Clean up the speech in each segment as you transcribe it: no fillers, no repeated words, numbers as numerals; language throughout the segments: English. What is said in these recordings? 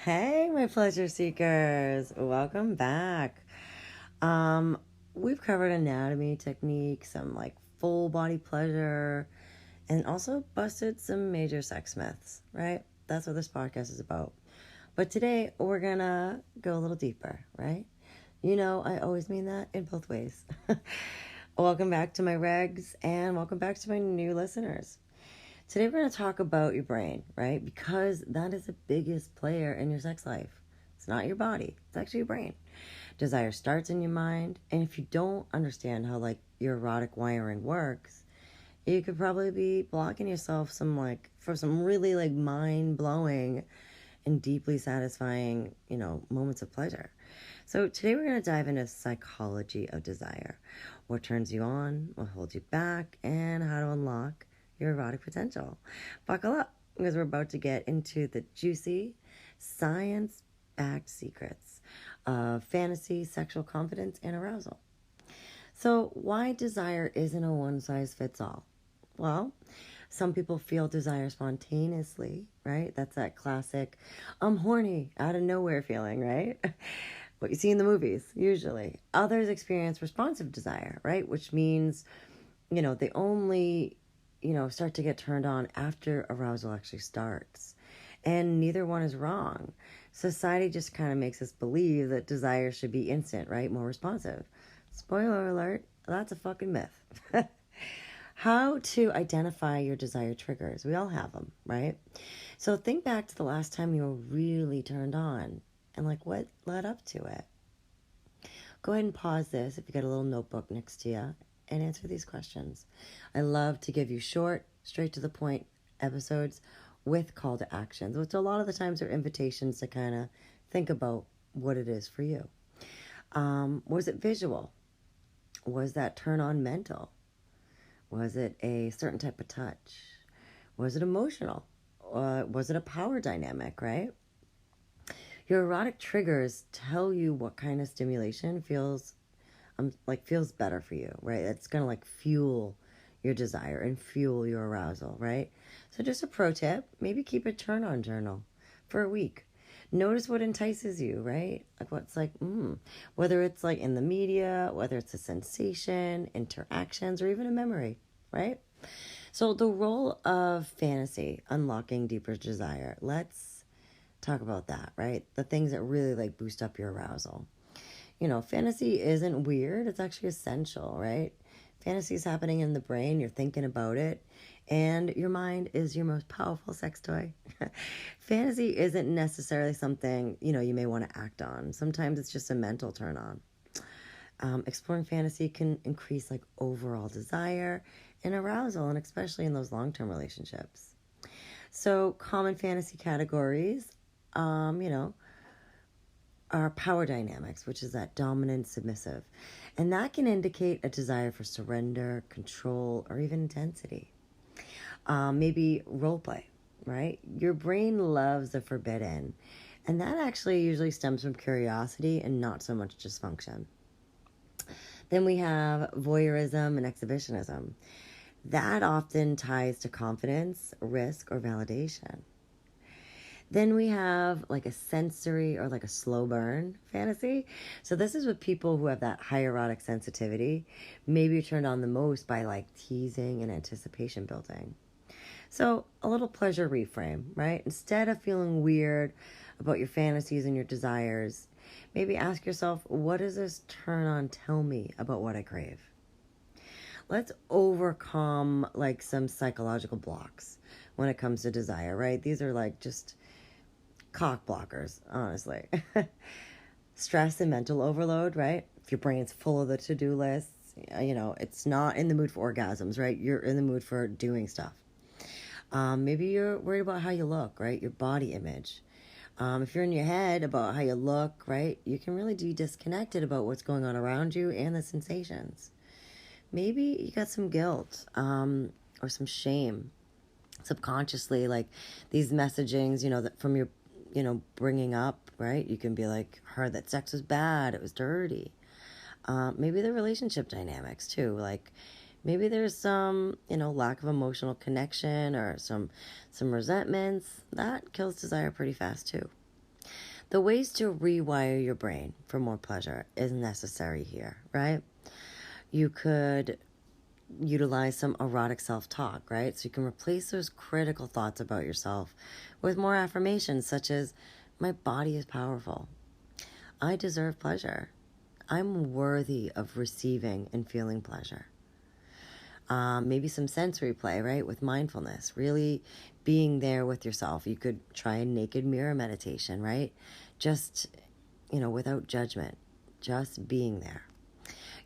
Hey, my pleasure seekers. Welcome back. Um, we've covered anatomy techniques, some like full body pleasure, and also busted some major sex myths, right? That's what this podcast is about. But today we're gonna go a little deeper, right? You know, I always mean that in both ways. Welcome back to my regs and welcome back to my new listeners. Today we're going to talk about your brain, right? Because that is the biggest player in your sex life. It's not your body, it's actually your brain. Desire starts in your mind, and if you don't understand how your erotic wiring works, you could probably be blocking yourself for some really mind-blowing and deeply satisfying, moments of pleasure. So today we're going to dive into psychology of desire. What turns you on, what holds you back, and how to unlock your erotic potential. Buckle up, because we're about to get into the juicy, science-backed secrets of fantasy, sexual confidence, and arousal. So why desire isn't a one-size-fits-all? Well, some people feel desire spontaneously, right? That's that classic, I'm horny, out of nowhere feeling, right? What you see in the movies, usually. Others experience responsive desire, right? Which means, they only start to get turned on after arousal actually starts. And neither one is wrong. Society just kind of makes us believe that desire should be instant, right? More responsive. Spoiler alert, that's a fucking myth. How to identify your desire triggers. We all have them, right? So think back to the last time you were really turned on and what led up to it. Go ahead and pause this if you got a little notebook next to you and answer these questions. I love to give you short, straight to the point episodes with call to actions, which a lot of the times are invitations to kind of think about what it is for you. Was it visual? Was that turn on mental? Was it a certain type of touch? Was it emotional? Was it a power dynamic, right? Your erotic triggers tell you what kind of stimulation feels better for you, right? It's gonna fuel your desire and fuel your arousal, right? So just a pro tip, maybe keep a turn on journal for a week. Notice what entices you, right? Whether it's in the media, whether it's a sensation, interactions, or even a memory, right? So the role of fantasy, unlocking deeper desire. Let's talk about that, right? The things that really boost up your arousal. Fantasy isn't weird. It's actually essential, right? Fantasy is happening in the brain. You're thinking about it. And your mind is your most powerful sex toy. Fantasy isn't necessarily something, you may want to act on. Sometimes it's just a mental turn on. Exploring fantasy can increase overall desire and arousal, and especially in those long-term relationships. So common fantasy categories, are power dynamics, which is that dominant, submissive. And that can indicate a desire for surrender, control, or even intensity. Maybe role play, right? Your brain loves the forbidden. And that actually usually stems from curiosity and not so much dysfunction. Then we have voyeurism and exhibitionism. That often ties to confidence, risk, or validation. Then we have a sensory or a slow burn fantasy. So this is with people who have that high erotic sensitivity. Maybe you're turned on the most by teasing and anticipation building. So a little pleasure reframe, right? Instead of feeling weird about your fantasies and your desires, maybe ask yourself, what does this turn on tell me about what I crave? Let's overcome some psychological blocks when it comes to desire, right? These are just cock blockers, honestly. Stress and mental overload, right? If your brain's full of the to-do lists, it's not in the mood for orgasms, right? You're in the mood for doing stuff. Maybe you're worried about how you look, right? Your body image. If you're in your head about how you look, right? You can really be disconnected about what's going on around you and the sensations. Maybe you got some guilt, or some shame subconsciously, these messagings, that from your bringing up, right? You can be heard that sex was bad, it was dirty. Maybe the relationship dynamics too. Maybe there's some, lack of emotional connection or some resentments. That kills desire pretty fast too. The ways to rewire your brain for more pleasure is necessary here, right? You could utilize some erotic self-talk, right? So you can replace those critical thoughts about yourself with more affirmations such as, my body is powerful. I deserve pleasure. I'm worthy of receiving and feeling pleasure. Maybe some sensory play, right? With mindfulness, really being there with yourself. You could try a naked mirror meditation, right? Just, without judgment, just being there.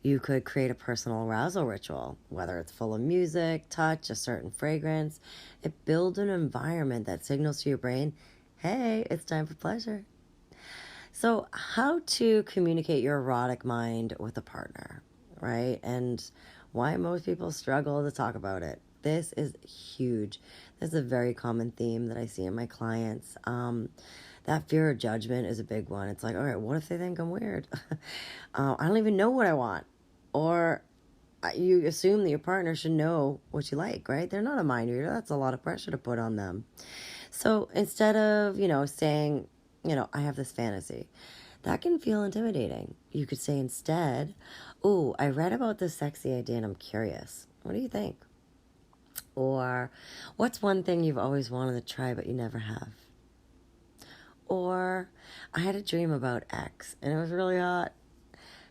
You could create a personal arousal ritual, whether it's full of music, touch, a certain fragrance. It builds an environment that signals to your brain, hey, it's time for pleasure. So how to communicate your erotic mind with a partner, right? And why most people struggle to talk about it. This is huge. This is a very common theme that I see in my clients. That fear of judgment is a big one. It's like, all right, what if they think I'm weird? I don't even know what I want. Or you assume that your partner should know what you like, right? They're not a mind reader. That's a lot of pressure to put on them. So instead of, saying, I have this fantasy, that can feel intimidating. You could say instead, ooh, I read about this sexy idea and I'm curious. What do you think? Or what's one thing you've always wanted to try but you never have? Or I had a dream about X and it was really hot.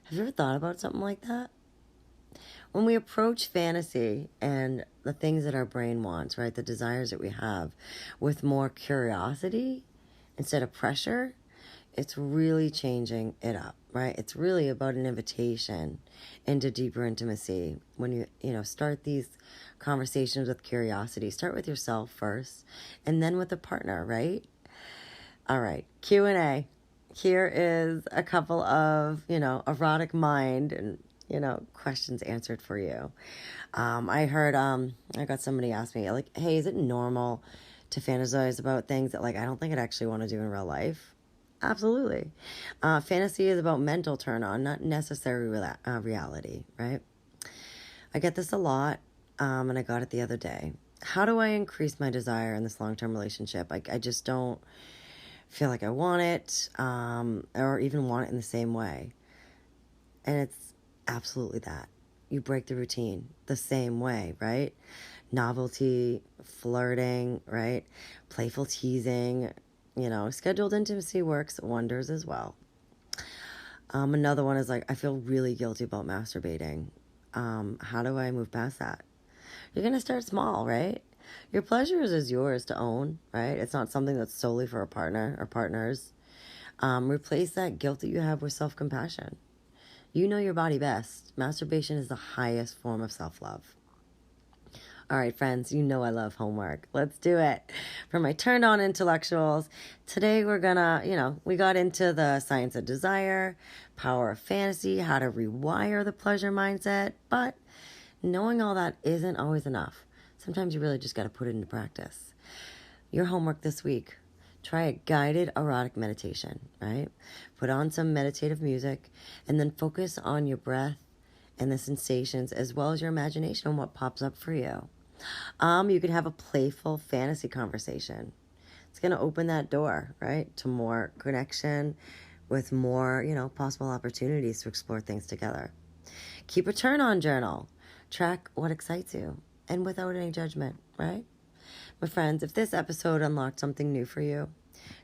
Have you ever thought about something like that? When we approach fantasy and the things that our brain wants, right, the desires that we have, with more curiosity instead of pressure, it's really changing it up, right? It's really about an invitation into deeper intimacy. When you start these conversations with curiosity, start with yourself first and then with the partner, right? All right, Q&A. Here is a couple of, erotic mind and, questions answered for you. I heard, I got somebody ask me, like, hey, is it normal to fantasize about things that, like, I don't think I'd actually want to do in real life? Absolutely. Fantasy is about mental turn on, not necessary reality, right? I get this a lot, and I got it the other day. How do I increase my desire in this long-term relationship? I just don't feel like I want it, or even want it in the same way. And it's absolutely that. You break the routine the same way, right? Novelty, flirting, right? Playful teasing, scheduled intimacy works wonders as well. Another one is like, I feel really guilty about masturbating. How do I move past that? You're going to start small, right? Your pleasures is yours to own, right? It's not something that's solely for a partner or partners. Replace that guilt that you have with self-compassion. You know your body best. Masturbation is the highest form of self-love. All right, friends, I love homework. Let's do it. For my turned-on intellectuals, today we're gonna, we got into the science of desire, power of fantasy, how to rewire the pleasure mindset, but knowing all that isn't always enough. Sometimes you really just got to put it into practice. Your homework this week, try a guided erotic meditation, right? Put on some meditative music and then focus on your breath and the sensations as well as your imagination on what pops up for you. You could have a playful fantasy conversation. It's going to open that door, right, to more connection with more, possible opportunities to explore things together. Keep a turn-on journal. Track what excites you and without any judgment, right? My friends, if this episode unlocked something new for you,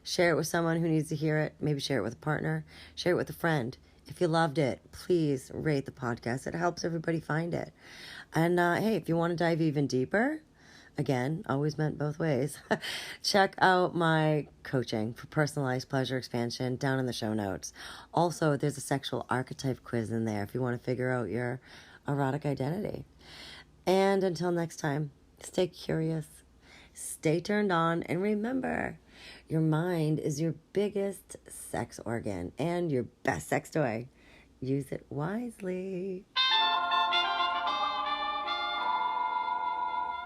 share it with someone who needs to hear it. Maybe share it with a partner. Share it with a friend. If you loved it, please rate the podcast. It helps everybody find it. And hey, if you want to dive even deeper, again, always meant both ways, check out my coaching for personalized pleasure expansion down in the show notes. Also, there's a sexual archetype quiz in there if you want to figure out your erotic identity. And until next time, stay curious, stay turned on, and remember, your mind is your biggest sex organ and your best sex toy. Use it wisely.